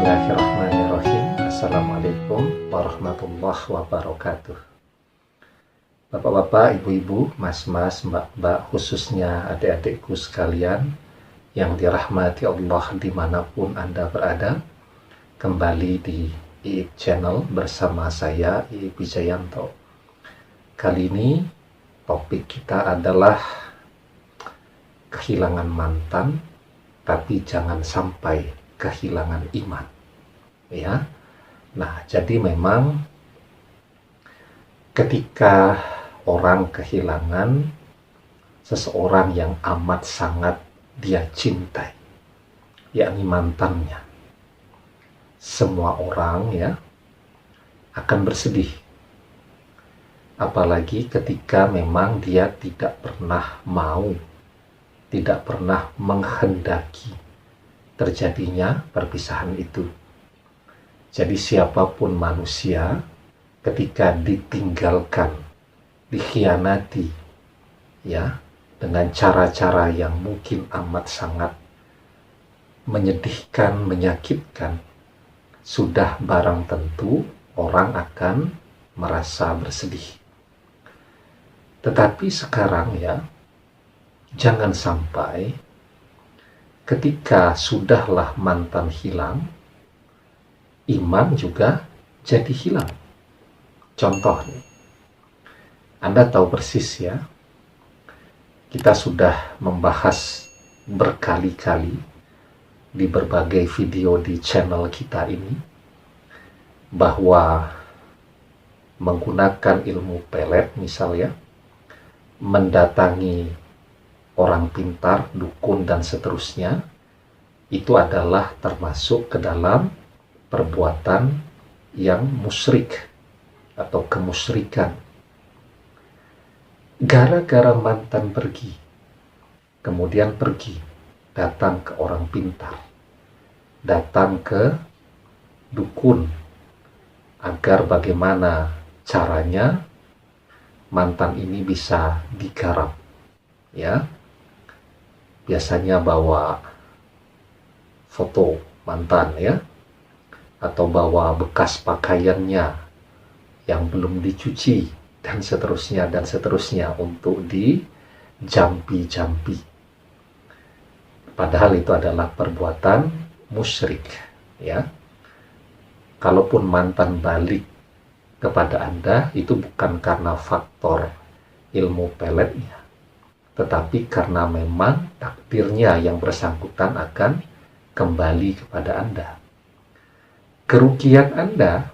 Bismillahirrahmanirrahim. Assalamualaikum warahmatullahi wabarakatuh. Bapak-bapak, ibu-ibu, mas-mas, mbak-mbak, khususnya adik-adikku sekalian yang dirahmati Allah dimanapun Anda berada, kembali di IIP Channel bersama saya, IIP Wijayanto. Kali ini topik kita adalah kehilangan mantan, tapi jangan sampai kehilangan iman, ya. Nah, jadi memang ketika orang kehilangan seseorang yang amat sangat dia cintai, yakni mantannya, semua orang ya akan bersedih. Apalagi ketika memang dia tidak pernah mau, tidak pernah menghendaki terjadinya perpisahan itu. Jadi siapapun manusia ketika ditinggalkan, dikhianati, ya, dengan cara-cara yang mungkin amat sangat menyedihkan, menyakitkan, sudah barang tentu orang akan merasa bersedih. Tetapi sekarang ya, jangan sampai ketika sudahlah mantan hilang, iman juga jadi hilang. Contoh nih, Anda tahu persis ya, kita sudah membahas berkali-kali di berbagai video di channel kita ini, bahwa menggunakan ilmu pelet misalnya, mendatangi orang pintar, dukun, dan seterusnya, itu adalah termasuk ke dalam perbuatan yang musyrik atau kemusyrikan. Gara-gara mantan pergi, kemudian pergi, datang ke orang pintar, datang ke dukun, agar bagaimana caranya mantan ini bisa digarap, ya. Biasanya bawa foto mantan ya, atau bawa bekas pakaiannya yang belum dicuci dan seterusnya untuk dijampi-jampi. Padahal itu adalah perbuatan musyrik ya. Kalaupun mantan balik kepada Anda, itu bukan karena faktor ilmu peletnya, tetapi karena memang takdirnya yang bersangkutan akan kembali kepada Anda. Kerugian Anda,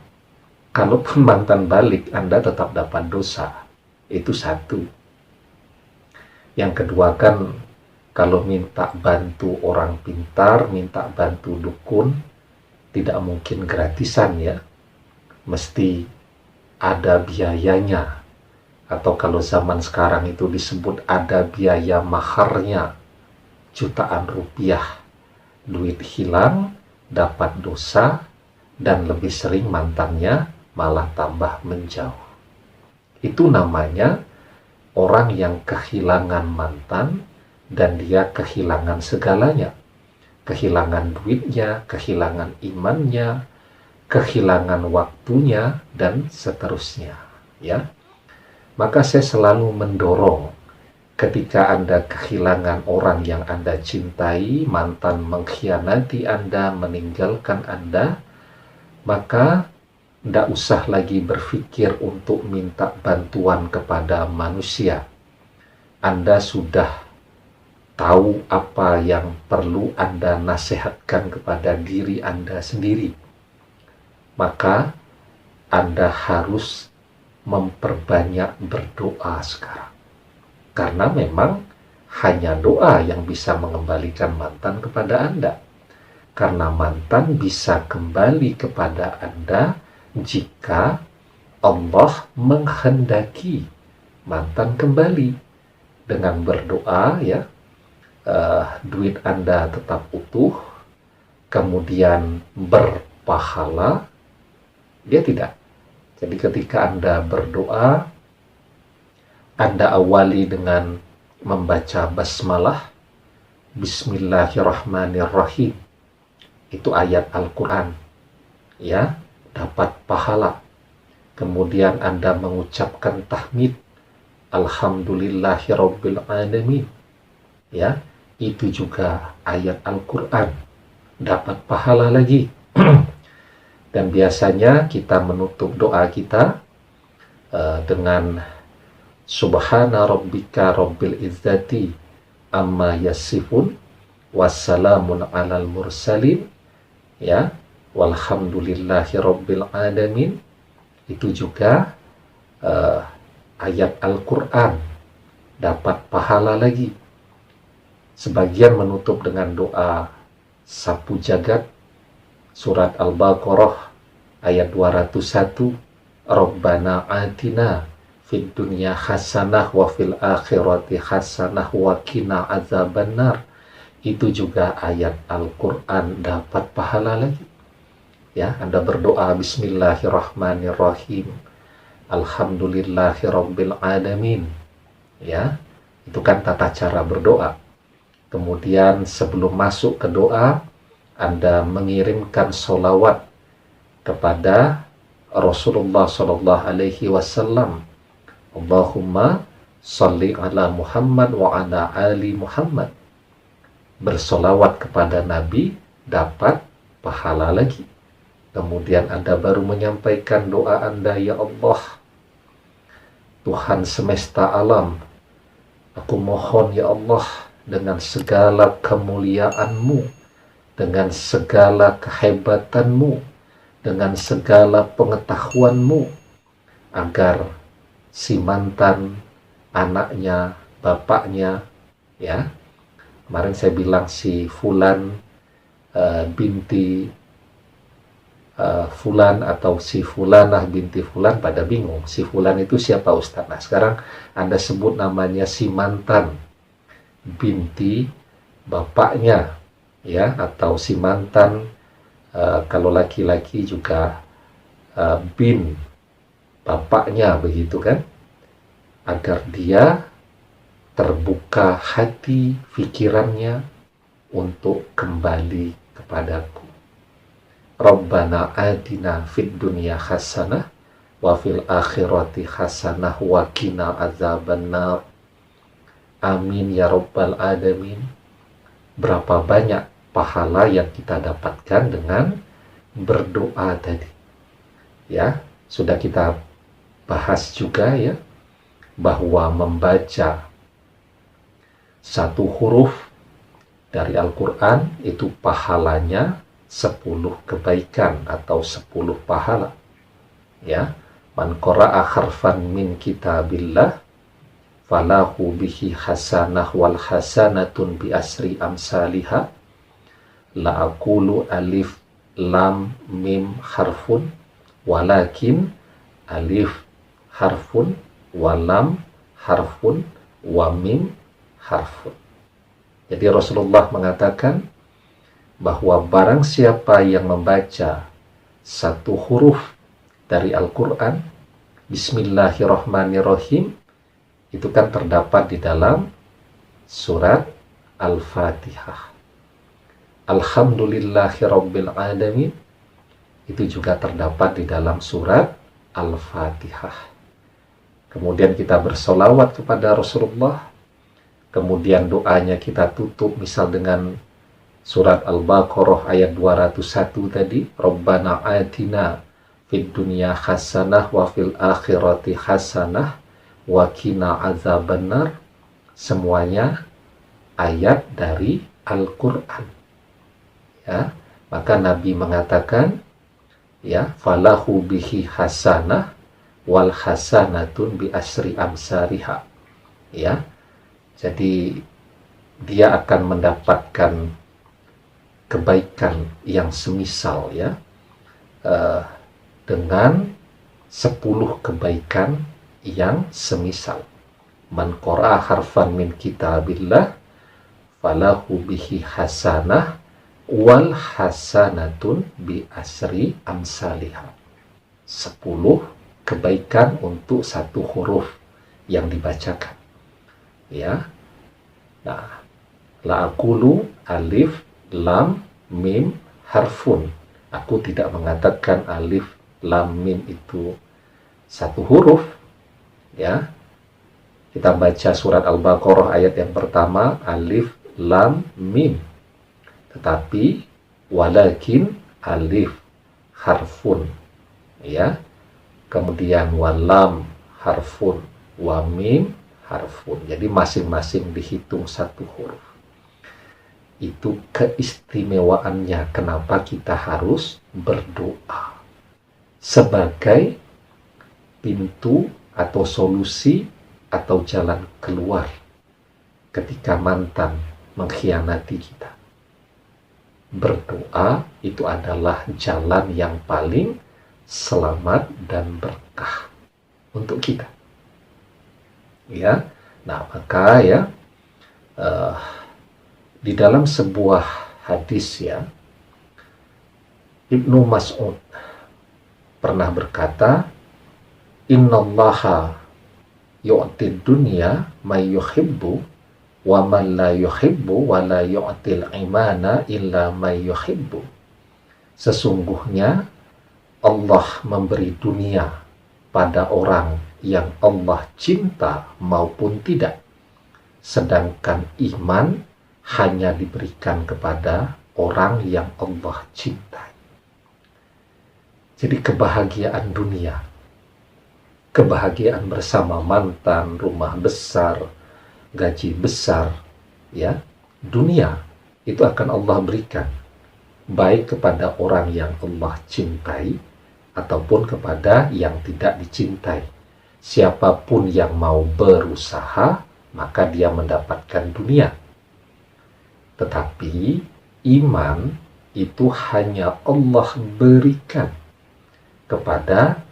kalaupun mantan balik, Anda tetap dapat dosa. Itu satu. Yang kedua kan, kalau minta bantu orang pintar, minta bantu dukun, tidak mungkin gratisan ya. Mesti ada biayanya. Atau kalau zaman sekarang itu disebut ada biaya maharnya, jutaan rupiah. Duit hilang, dapat dosa, dan lebih sering mantannya malah tambah menjauh. Itu namanya orang yang kehilangan mantan dan dia kehilangan segalanya. Kehilangan duitnya, kehilangan imannya, kehilangan waktunya, dan seterusnya. Ya. Maka saya selalu mendorong, ketika Anda kehilangan orang yang Anda cintai, mantan mengkhianati Anda, meninggalkan Anda, maka tidak usah lagi berpikir untuk minta bantuan kepada manusia. Anda sudah tahu apa yang perlu Anda nasihatkan kepada diri Anda sendiri. Maka Anda harus memperbanyak berdoa sekarang. Karena memang hanya doa yang bisa mengembalikan mantan kepada Anda. Karena mantan bisa kembali kepada Anda jika Allah menghendaki mantan kembali. Dengan berdoa ya, duit Anda tetap utuh, kemudian berpahala, dia tidak. Jadi ketika Anda berdoa, Anda awali dengan membaca basmalah, Bismillahirrahmanirrahim. itu ayat Al-Quran, ya, dapat pahala. Kemudian Anda mengucapkan tahmid, Alhamdulillahirabbil alamin, ya, itu juga ayat Al-Quran, dapat pahala lagi. Dan biasanya kita menutup doa kita dengan Subhana rabbika rabbil izzati amma yasifun wassalamun alal mursalin, ya, walhamdulillahi rabbil alamin. Itu juga ayat Al-Quran, dapat pahala lagi. Sebagian menutup dengan doa sapu jagat, surat Al-Baqarah ayat 201, Rabbana atina fid dunya hasanah wa fil akhirati hasanah wa qina azabannar. Itu juga ayat Al-Quran, dapat pahala lagi. Ya, Anda berdoa Bismillahirrahmanirrahim, Alhamdulillahirabbil alamin, ya, itu kan tata cara berdoa. Kemudian sebelum masuk ke doa, Anda mengirimkan sholawat kepada Rasulullah Shallallahu Alaihi Wasallam. Allahumma salli ala Muhammad wa ala ali Muhammad. Bersolawat kepada Nabi dapat pahala lagi. Kemudian Anda baru menyampaikan doa Anda, ya Allah, Tuhan semesta alam, aku mohon ya Allah, dengan segala kemuliaan-Mu, dengan segala kehebatan-Mu, dengan segala pengetahuan-Mu, agar si mantan, anaknya, bapaknya, ya, kemarin saya bilang si Fulan binti Fulan atau si Fulanah binti Fulan, pada bingung si Fulan itu siapa Ustaz. Nah, sekarang Anda sebut namanya si mantan binti bapaknya, ya, atau si mantan kalau laki-laki juga bin bapaknya, begitu kan, agar dia terbuka hati pikirannya untuk kembali kepadaku. Rabbana atina fid dunya hasanah wa fil akhirati hasanah wa qina azabannar. Amin ya rabbal alamin. Berapa banyak pahala yang kita dapatkan dengan berdoa tadi. Ya, sudah kita bahas juga, ya, bahwa membaca satu huruf dari Al-Quran itu pahalanya 10 kebaikan atau 10 pahala. Ya, man qara'a harfan min kitabillah falahu bihi hasanah wal hasanatun bi asri amsalihha. La aqulu alif lam mim harfun walakin alif harfun walam harfun wa mim harfun. Jadi Rasulullah mengatakan bahwa barang siapa yang membaca satu huruf dari Al-Quran, Bismillahirrahmanirrahim, itu kan terdapat di dalam surat Al-Fatihah. Alhamdulillahirabbil alamin, itu juga terdapat di dalam surat Al-Fatihah. Kemudian kita bersolawat kepada Rasulullah. Kemudian doanya kita tutup misal dengan surat Al-Baqarah ayat 201 tadi, Rabbana atina fid dunya hasanah wa fil akhirati hasanah wa qina azabannar. Semuanya ayat dari Al-Quran. Ya, maka Nabi mengatakan, ya, falahu bihi hasanah wal hasanatun bi asri amsariha. Ya, jadi dia akan mendapatkan kebaikan yang semisal, ya, dengan 10 kebaikan yang semisal. Man qara'a harfan min kitabillah falahu bihi hasanah wal hasanatun bi asri amsalihha. 10 kebaikan untuk satu huruf yang dibacakan. Ya. Nah, la aqulu alif lam mim harfun. Aku tidak mengatakan alif lam mim itu satu huruf, ya. Kita baca surat Al-Baqarah ayat yang pertama, alif lam mim. Tetapi walakin alif harfun, ya. Kemudian walam harfun, wa mim harfun. Jadi masing-masing dihitung satu huruf. Itu keistimewaannya kenapa kita harus berdoa sebagai pintu atau solusi atau jalan keluar ketika mantan mengkhianati kita. Berdoa itu adalah jalan yang paling selamat dan berkah untuk kita. Ya, nah maka ya di dalam sebuah hadis, ya, Ibnu Mas'ud pernah berkata, innallaha yu'tid dunya may yuhibbu wa man la yuhibbu wa la yu'til imana illa may yuhibbu. Sesungguhnya Allah memberi dunia pada orang yang Allah cinta maupun tidak, sedangkan iman hanya diberikan kepada orang yang Allah cintai. Jadi kebahagiaan dunia, kebahagiaan bersama mantan, rumah besar, gaji besar, ya, dunia itu akan Allah berikan baik kepada orang yang Allah cintai ataupun kepada yang tidak dicintai. Siapapun yang mau berusaha, maka dia mendapatkan dunia. Tetapi iman itu hanya Allah berikan kepada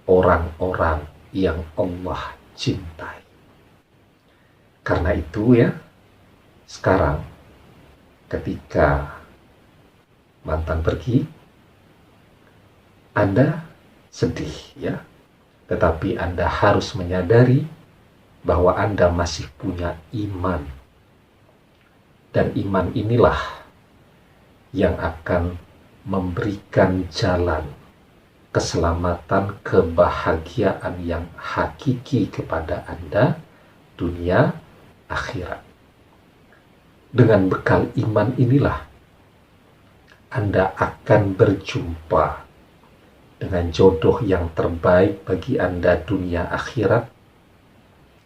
orang-orang yang Allah cintai. Karena itu, ya, sekarang ketika mantan pergi, Anda sedih, ya, tetapi Anda harus menyadari bahwa Anda masih punya iman. Dan iman inilah yang akan memberikan jalan keselamatan, kebahagiaan yang hakiki kepada Anda dunia akhirat. Dengan bekal iman inilah Anda akan berjumpa dengan jodoh yang terbaik bagi Anda dunia akhirat,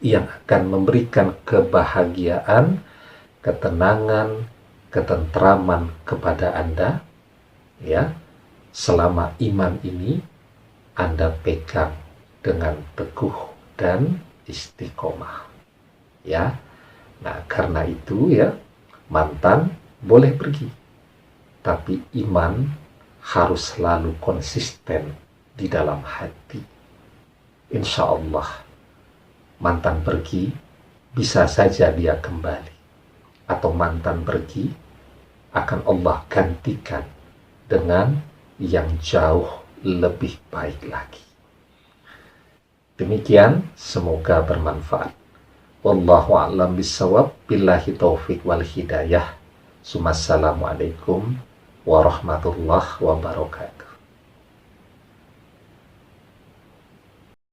yang akan memberikan kebahagiaan, ketenangan, ketentraman kepada Anda, ya, selama iman ini Anda pegang dengan teguh dan istiqomah, ya. Nah, karena itu, ya, mantan boleh pergi, tapi iman harus selalu konsisten di dalam hati. Insya Allah mantan pergi, bisa saja dia kembali, atau mantan pergi akan Allah gantikan dengan yang jauh lebih baik lagi. Demikian, semoga bermanfaat. Wallahu a'lam bishawab. Billahi taufik wal hidayah. Assalamualaikum warahmatullahi wabarakatuh.